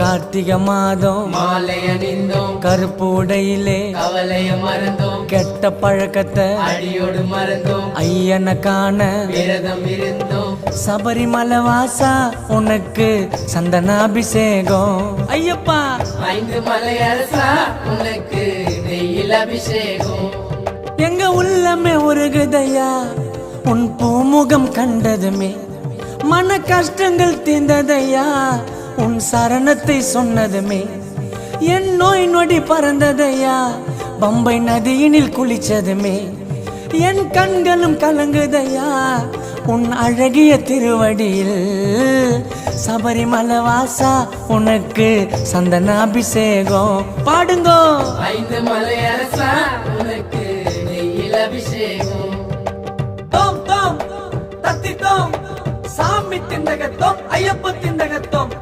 கார்த்திகை மாதம் மாலை அணிந்தோம், கருப்பு உடையிலே கவலைய மறந்தோம், கெட்ட பழக்கத்தை அடியோடு மறந்தோம், ஐயனை காண விரதம் இருந்தோம். சபரிமலை வாசா உனக்கு சந்தனாபிஷேகம். ஐயப்பா 5 மலை அரசா உனக்கு நெய்யில் அபிஷேகம். எங்க உள்ளமே உருகுதையா உன் பூமுகம் கண்டதுமே, மன கஷ்டங்கள் தீர்ந்ததையா உன் சரணத்தை சொன்னதுமே, என் நோய் நொடி பறந்ததையா பம்பை நதியினில் குளிச்சதுமே, என் கண்களும் கலங்குதையா உன் அழகிய திருவடியில். சபரிமலை வாசா உனக்கு சந்தனாபிஷேகம். பாடுங்கோ 5 மலை அரசா உனக்கு நெய்யில் அபிஷேகம். தோம் தோம் தத்தி தோம் சாமி திண்டகத்தோம் ஐயப்ப திண்டகத்தோம்.